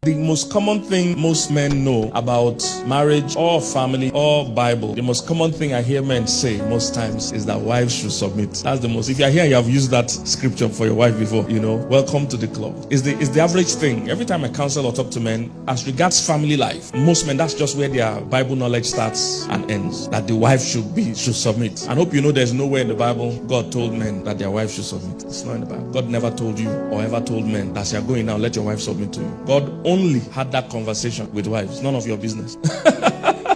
The most common thing most men know about marriage or family or Bible, the most common thing I hear men say most times is that wives should submit. That's the most. If you're here, you have used that scripture for your wife before, welcome to the club. It's the average thing. Every time I counsel or talk to men, as regards family life, most men, that's just where their Bible knowledge starts and ends. That the wife should submit. I hope you know there's nowhere in the Bible God told men that their wife should submit. It's not in the Bible. God never told you or ever told men that you're going now, let your wife submit to you. God only had that conversation with wives. None of your business.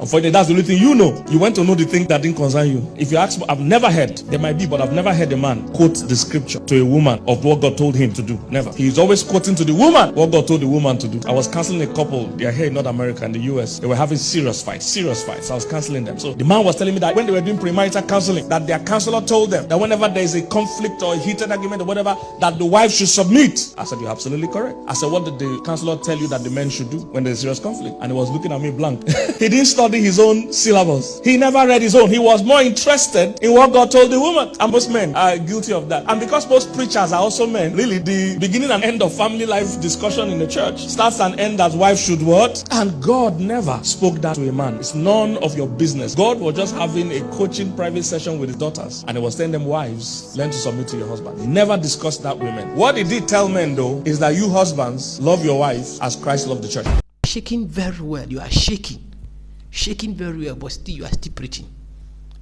Unfortunately, that's the only thing you know. You want to know the thing that didn't concern you. If you ask me, I've never heard, there might be, but I've never heard a man quote the scripture to a woman of what God told him to do. Never. He's always quoting to the woman what God told the woman to do. I was counseling a couple, they are here in North America and the US. They were having serious fights. I was counseling them. So the man was telling me that when they were doing premarital counseling, that their counselor told them that whenever there is a conflict or a heated argument or whatever, that the wife should submit. I said, you're absolutely correct. I said, what did the counselor tell you that the men should do when there's serious conflict? And he was looking at me blank. He didn't study his own syllabus. He never read his own. He was more interested in what God told the woman. And most men are guilty of that. And because most preachers are also men, really the beginning and end of family life discussion in the church starts and ends as wife should what? And God never spoke that to a man. It's none of your business. God was just having a coaching private session with his daughters, and he was telling them, wives, learn to submit to your husband. He never discussed that with men. What he did tell men though is that you husbands love your wife as Christ loved the church. Shaking very well. You are shaking very well, but still you are still preaching.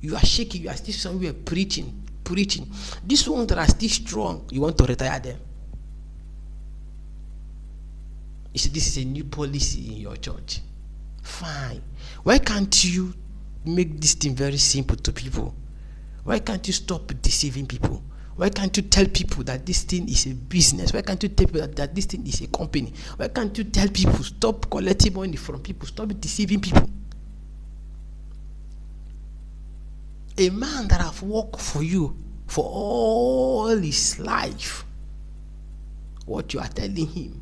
You are shaking, you are still somewhere preaching. These ones that are still strong, you want to retire them. You see, this is a new policy in your church. Fine. Why can't you make this thing very simple to people? Why can't you stop deceiving people? Why can't you tell people that this thing is a business? Why can't you tell people that this thing is a company? Why can't you tell people, stop collecting money from people, stop deceiving people? A man that have worked for you for all his life, what you are telling him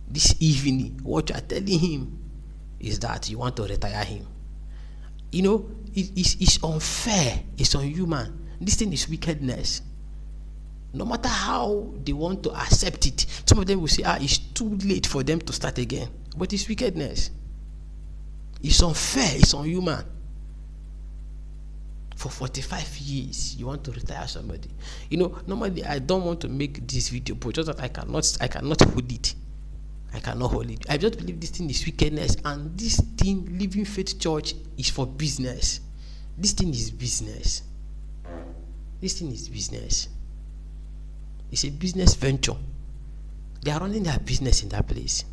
this evening, what you are telling him is that you want to retire him. It's unfair, it's unhuman. This thing is wickedness. No matter how they want to accept it, some of them will say, it's too late for them to start again. But it's wickedness. It's unfair, it's unhuman. For 45 years, you want to retire somebody. Normally I don't want to make this video, but just that I cannot hold it. I cannot hold it. I just believe this thing is wickedness, and this thing, Living Faith Church, is for business. This thing is business. This thing is business. It's a business venture. They are running their business in that place.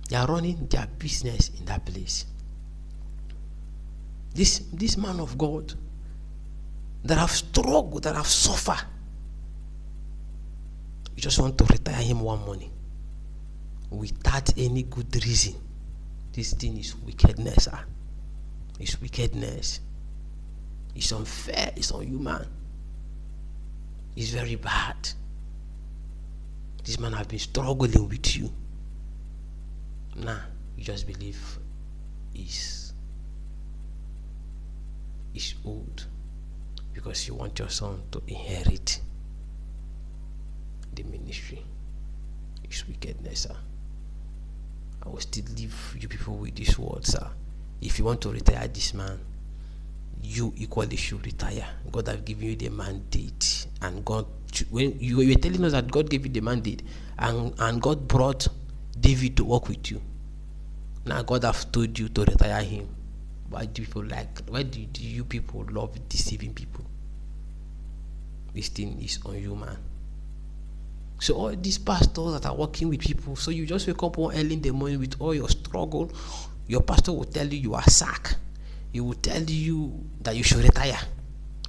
They are running their business in that place. This man of God that have struggled, that have suffered, you just want to retire him one morning without any good reason. This thing is wickedness, sir. It's wickedness. It's unfair. It's unhuman. It's very bad. This man has been struggling with you. Now, you just believe he's old because you want your son to inherit the ministry. It's wickedness, sir. I will still leave you people with this word, sir. If you want to retire this man, you equally should retire. God has given you the mandate, and God, when you were telling us that God gave you the mandate, and God brought David to work with you. Now God has told you to retire him. Why do you people love deceiving people? This thing is unhuman. So all these pastors that are working with people, so you just wake up one early in the morning with all your struggle, your pastor will tell you are sacked. He will tell you that you should retire.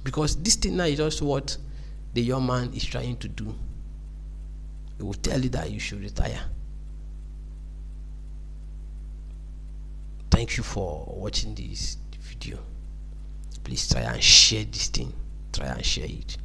Because this thing now is just what the young man is trying to do. He will tell you that you should retire. Thank you for watching this video. Please try and share this thing. Try and share it.